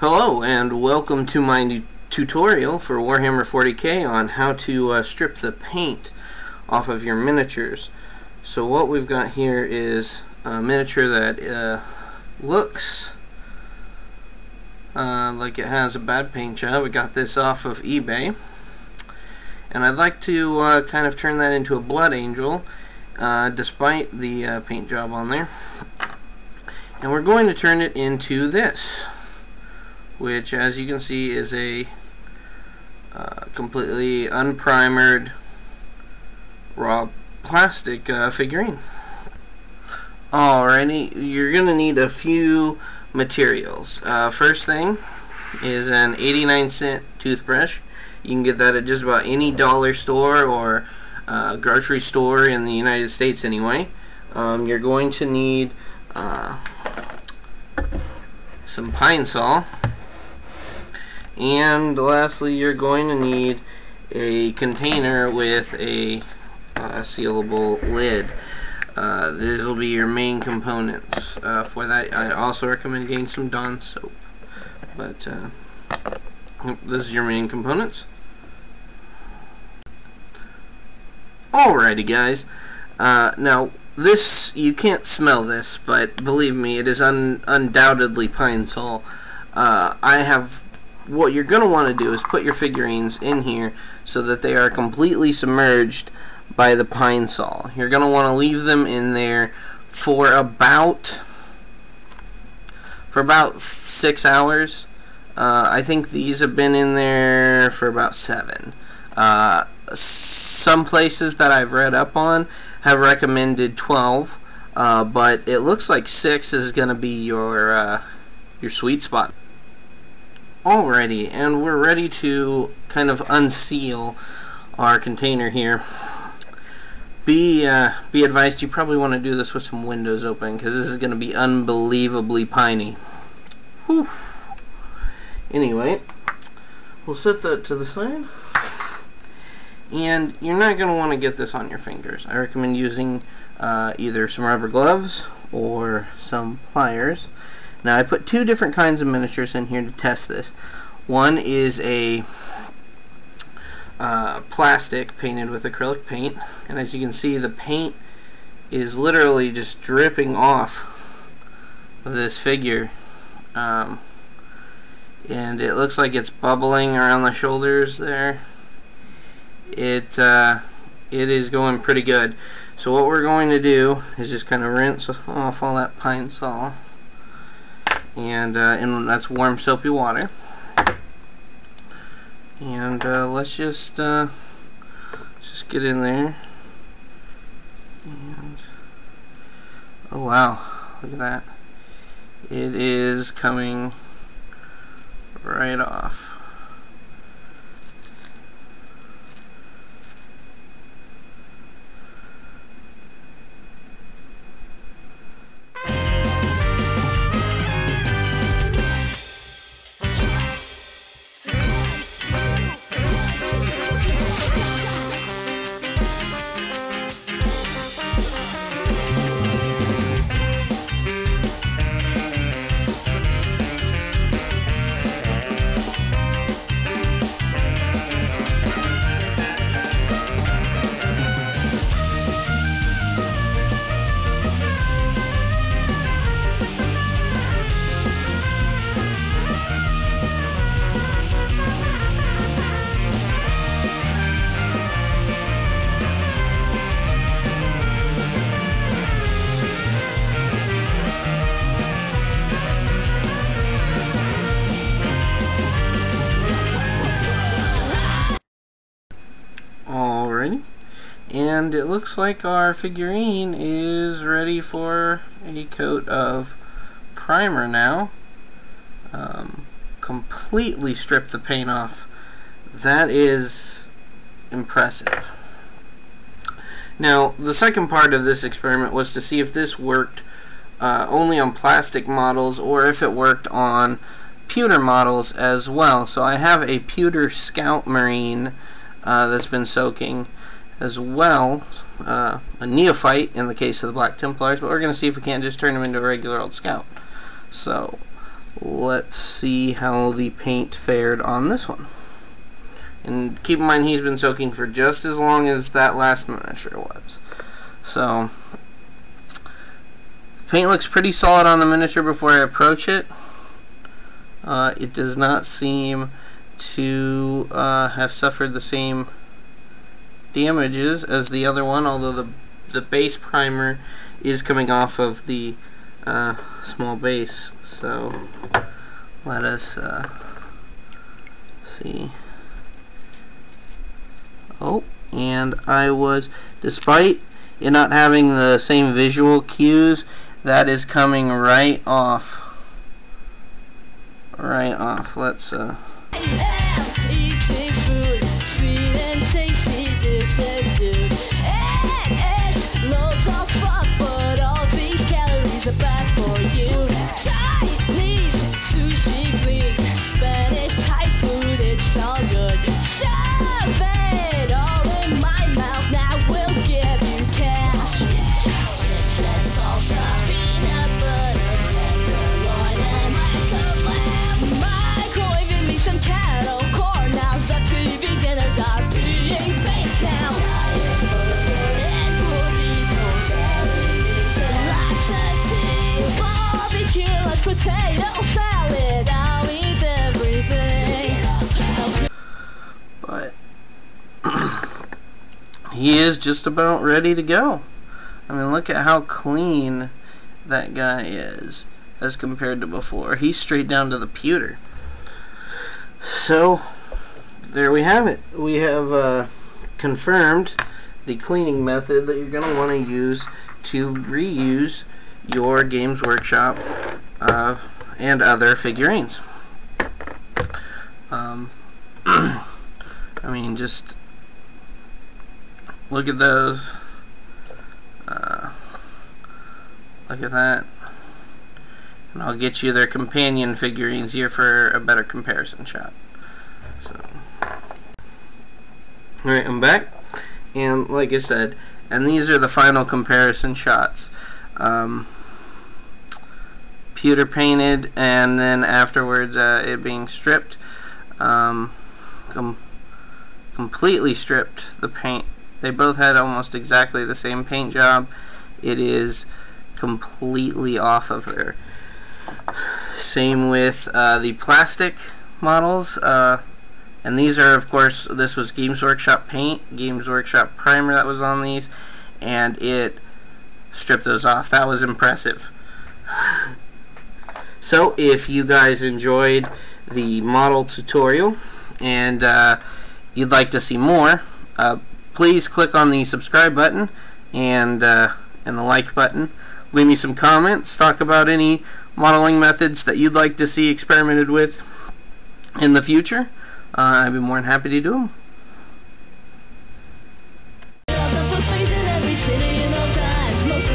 Hello and welcome to my new tutorial for Warhammer 40k on how to strip the paint off of your miniatures. So what we've got here is a miniature that looks like it has a bad paint job. We got this off of eBay, and I'd like to kind of turn that into a blood angel despite the paint job on there, and we're going to turn it into this, which, as you can see, is a completely unprimered raw plastic figurine. Alrighty, you're going to need a few materials. First thing is an 89-cent toothbrush. You can get that at just about any dollar store or grocery store in the United States anyway. You're going to need some pine saw. And lastly, you're going to need a container with a sealable lid. These will be your main components. For that, I also recommend getting some Dawn soap. But this is your main components. Alrighty, guys. Now, this, you can't smell this, but believe me, it is undoubtedly pine saw. What you're going to want to do is put your figurines in here so that they are completely submerged by the pine saw. You're going to want to leave them in there for about 6 hours. I think these have been in there for about 7. Some places that I've read up on have recommended 12, but it looks like 6 is going to be your sweet spot. Alrighty, and we're ready to kind of unseal our container here. Be advised, you probably want to do this with some windows open, because this is going to be unbelievably piney. Whew. Anyway, we'll set that to the side. And you're not going to want to get this on your fingers. I recommend using either some rubber gloves or some pliers. Now, I put 2 different kinds of miniatures in here to test this. One is a plastic painted with acrylic paint, and as you can see, the paint is literally just dripping off of this figure, and it looks like it's bubbling around the shoulders there. It is going pretty good. So what we're going to do is just kind of rinse off all that pine saw. And that's warm soapy water. And let's just get in there. And oh wow, look at that! It is coming right off. And it looks like our figurine is ready for a coat of primer now. Completely stripped the paint off. That is impressive. Now, the second part of this experiment was to see if this worked only on plastic models or if it worked on pewter models as well. So I have a pewter Scout Marine that's been soaking, as well a neophyte in the case of the Black Templars, but we're going to see if we can't just turn him into a regular old scout. So let's see how the paint fared on this one. And keep in mind, he's been soaking for just as long as that last miniature was. So, the paint looks pretty solid on the miniature before I approach it. It does not seem to have suffered the same damages as the other one, although the base primer is coming off of the small base. So, let us see. Oh, and despite it not having the same visual cues, that is coming right off. Right off. Let's eating food, sweet and tasty dishes, dude. Loads of fun, but all these calories are bad for you. Chinese sushi, please. Spanish Thai food, it's all good. Shove it all in my mouth, now we'll give you cash. Chips and salsa, peanut butter, tenderloin, and microwaving me some cattle corn. Now the TV dinners are being baked now. Giant burgers and burritos, television, lots of tea, barbecue, let's potato salad. I'll eat everything. But he is just about ready to go. I mean, look at how clean that guy is as compared to before. He's straight down to the pewter. So, there we have it. We have confirmed the cleaning method that you're going to want to use to reuse your Games Workshop and other figurines. I mean, just look at those. Look at that. And I'll get you their companion figurines here for a better comparison shot. So, alright, I'm back. And like I said, and these are the final comparison shots. Pewter painted, and then afterwards it being stripped. Completely stripped the paint. They both had almost exactly the same paint job. It is completely off of there. Same with the plastic models, and these are, of course, this was Games Workshop paint, Games Workshop primer that was on these, and it stripped those off. That was impressive. So if you guys enjoyed the model tutorial and you'd like to see more, please click on the subscribe button and the like button. Leave me some comments. Talk about any modeling methods that you'd like to see experimented with in the future. I'd be more than happy to do them. Most